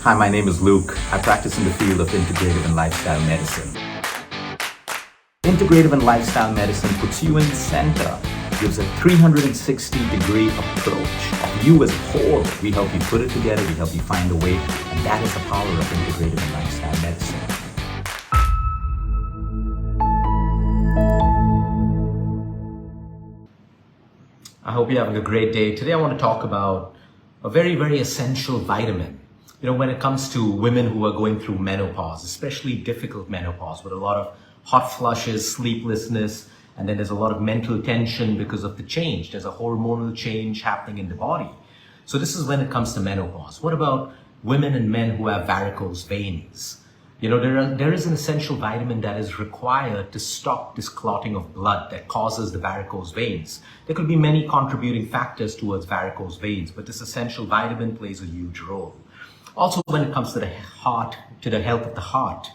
Hi, my name is Luke. I practice in the field of Integrative and Lifestyle Medicine. Integrative and Lifestyle Medicine puts you in the center, gives a 360-degree approach of you as a whole. We help you put it together, we help you find a way, and that is the power of Integrative and Lifestyle Medicine. I hope you're having a great day. Today I want to talk about a very, very essential vitamin. When it comes to women who are going through menopause, especially difficult menopause with a lot of hot flushes, sleeplessness, and then there's a lot of mental tension because of the change. There's a hormonal change happening in the body. So this is when it comes to menopause. What about women and men who have varicose veins? There is an essential vitamin that is required to stop this clotting of blood that causes the varicose veins. There could be many contributing factors towards varicose veins, but this essential vitamin plays a huge role. Also, when it comes to the heart, to the health of the heart,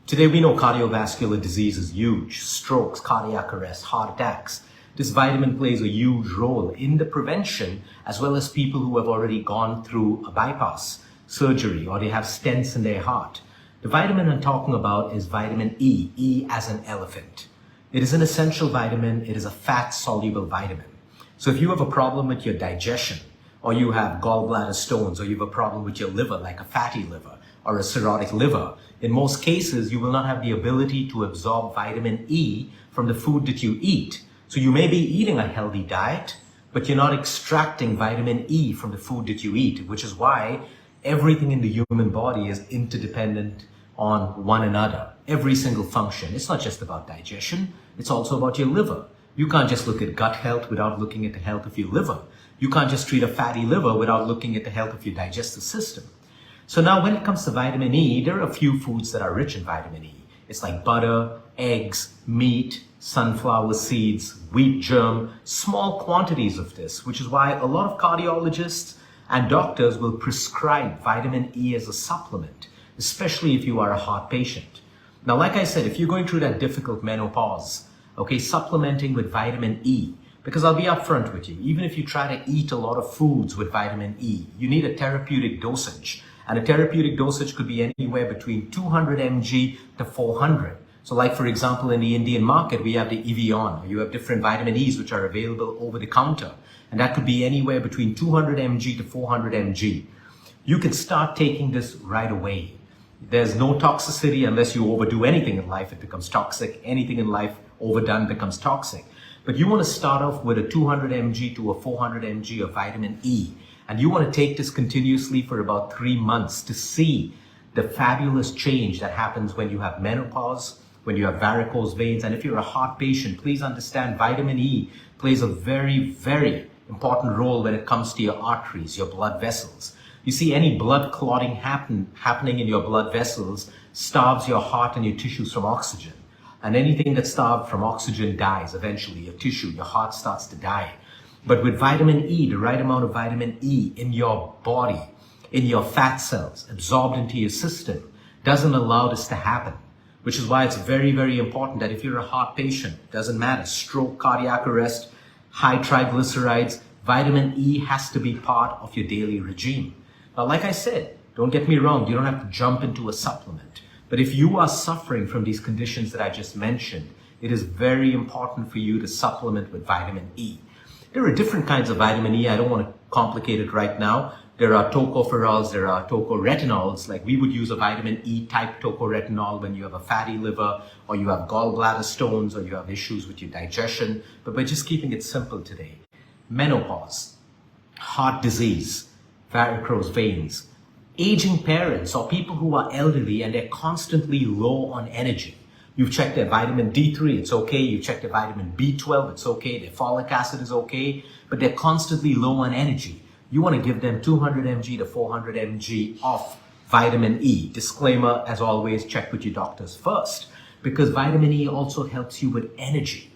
today we know cardiovascular disease is huge. Strokes, cardiac arrest, heart attacks. This vitamin plays a huge role in the prevention, as well as people who have already gone through a bypass surgery or they have stents in their heart. The vitamin I'm talking about is vitamin E, E as an elephant. It is an essential vitamin. It is a fat-soluble vitamin. So if you have a problem with your digestion, or you have gallbladder stones, or you have a problem with your liver, like a fatty liver or a cirrhotic liver, in most cases, you will not have the ability to absorb vitamin E from the food that you eat. So you may be eating a healthy diet, but you're not extracting vitamin E from the food that you eat, which is why everything in the human body is interdependent on one another. Every single function. It's not just about digestion, it's also about your liver. You can't just look at gut health without looking at the health of your liver. You can't just treat a fatty liver without looking at the health of your digestive system. So now when it comes to vitamin E, there are a few foods that are rich in vitamin E. It's like butter, eggs, meat, sunflower seeds, wheat germ, small quantities of this, which is why a lot of cardiologists and doctors will prescribe vitamin E as a supplement, especially if you are a heart patient. Now, like I said, if you're going through that difficult menopause, supplementing with vitamin E, because I'll be upfront with you, even if you try to eat a lot of foods with vitamin E, you need a therapeutic dosage. And a therapeutic dosage could be anywhere between 200 mg to 400. So like, for example, in the Indian market, we have the Evian. You have different vitamin E's which are available over the counter. And that could be anywhere between 200 mg to 400 mg. You can start taking this right away. There's no toxicity unless you overdo anything in life, it becomes toxic. Anything in life overdone becomes toxic. But you want to start off with a 200 mg to a 400 mg of vitamin E. And you want to take this continuously for about 3 months to see the fabulous change that happens when you have menopause, when you have varicose veins. And if you're a heart patient, please understand vitamin E plays a very, very important role when it comes to your arteries, your blood vessels. You see, any blood clotting happening in your blood vessels starves your heart and your tissues from oxygen. And anything that's starved from oxygen dies eventually. Your tissue, your heart starts to die. But with vitamin E, the right amount of vitamin E in your body, in your fat cells, absorbed into your system, doesn't allow this to happen. Which is why it's very, very important that if you're a heart patient, doesn't matter, stroke, cardiac arrest, high triglycerides, vitamin E has to be part of your daily regime. Now, like I said, don't get me wrong, you don't have to jump into a supplement. But if you are suffering from these conditions that I just mentioned, it is very important for you to supplement with vitamin E. There are different kinds of vitamin E. I don't want to complicate it right now. There are tocopherols, there are tocoretinols. Like we would use a vitamin E type tocoretinol when you have a fatty liver or you have gallbladder stones or you have issues with your digestion. But we're just keeping it simple today. Menopause, heart disease, varicose veins, aging parents or people who are elderly and they're constantly low on energy. You've checked their vitamin D3, it's okay. You've checked their vitamin B12, it's okay. Their folic acid is okay, but they're constantly low on energy. You want to give them 200 mg to 400 mg of vitamin E. Disclaimer, as always, check with your doctors first, because vitamin E also helps you with energy.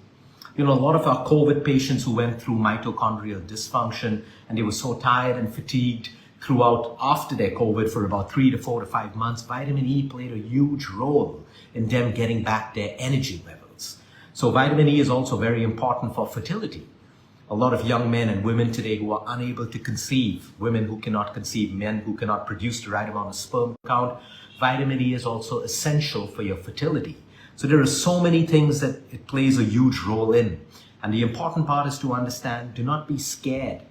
A lot of our COVID patients who went through mitochondrial dysfunction and they were so tired and fatigued throughout after their COVID for about 3 to 4 to 5 months, vitamin E played a huge role in them getting back their energy levels. So vitamin E is also very important for fertility. a lot of young men and women today who are unable to conceive, women who cannot conceive, men who cannot produce the right amount of sperm count. Vitamin E is also essential for your fertility. So there are so many things that it plays a huge role in. And the important part is to understand, do not be scared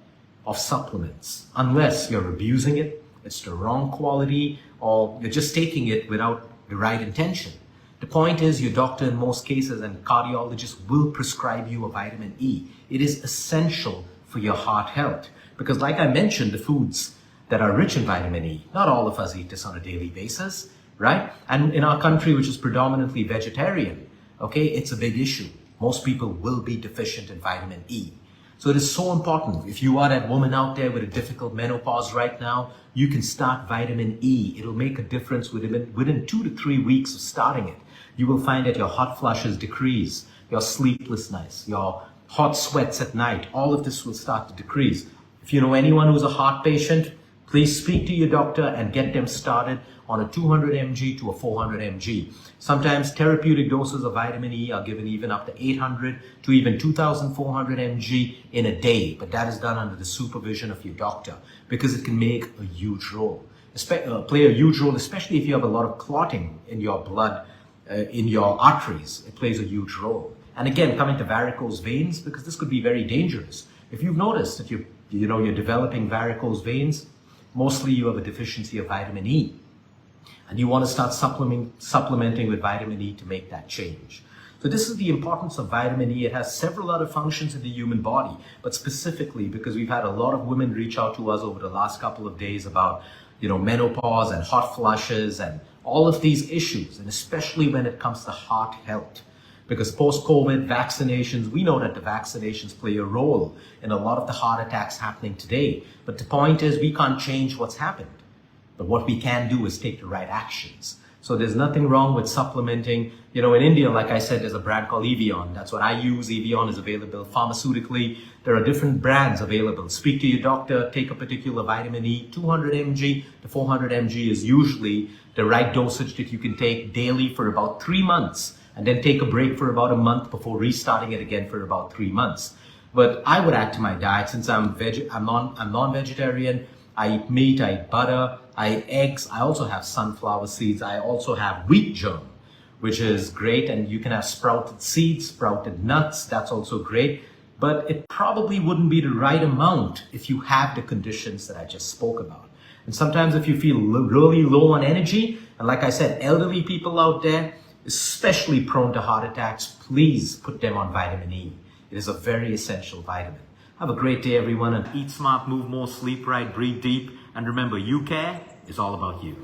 of supplements unless you're abusing it, it's the wrong quality, or you're just taking it without the right intention. The point is, your doctor in most cases and cardiologist will prescribe you a vitamin E. It is essential for your heart health because, like I mentioned, the foods that are rich in vitamin E, not all of us eat this on a daily basis, right? And in our country, which is predominantly vegetarian, okay, it's a big issue. Most people will be deficient in vitamin E. So it is so important. If you are that woman out there with a difficult menopause right now, you can start vitamin E. It'll make a difference within 2 to 3 weeks of starting it. You will find that your hot flushes decrease, your sleeplessness, your hot sweats at night, all of this will start to decrease. If you know anyone who's a heart patient, please speak to your doctor and get them started on a 200 mg to a 400 mg. Sometimes therapeutic doses of vitamin E are given even up to 800 to even 2,400 mg in a day, but that is done under the supervision of your doctor because it can make a huge role, play a huge role, especially if you have a lot of clotting in your blood, in your arteries. It plays a huge role. And again, coming to varicose veins, because this could be very dangerous. If you've noticed that you're developing varicose veins, mostly you have a deficiency of vitamin E. And you want to start supplementing with vitamin E to make that change. So this is the importance of vitamin E. It has several other functions in the human body, but specifically because we've had a lot of women reach out to us over the last couple of days about, menopause and hot flushes and all of these issues, and especially when it comes to heart health. Because post-COVID vaccinations, we know that the vaccinations play a role in a lot of the heart attacks happening today. But the point is, we can't change what's happened. But what we can do is take the right actions. So there's nothing wrong with supplementing. In India, like I said, there's a brand called Evion. That's what I use. Evion is available pharmaceutically. There are different brands available. Speak to your doctor, take a particular vitamin E. 200 mg to 400 mg is usually the right dosage that you can take daily for about 3 months, and then take a break for about a month before restarting it again for about 3 months. But I would add to my diet, since I'm non-vegetarian, I eat meat, I eat butter, I eat eggs, I also have sunflower seeds, I also have wheat germ, which is great, and you can have sprouted seeds, sprouted nuts, that's also great, but it probably wouldn't be the right amount if you have the conditions that I just spoke about. And sometimes if you feel really low on energy, and like I said, elderly people out there, especially prone to heart attacks, please put them on vitamin E. It is a very essential vitamin. Have a great day, everyone, and eat smart, move more, sleep right, breathe deep. And remember, you care is all about you.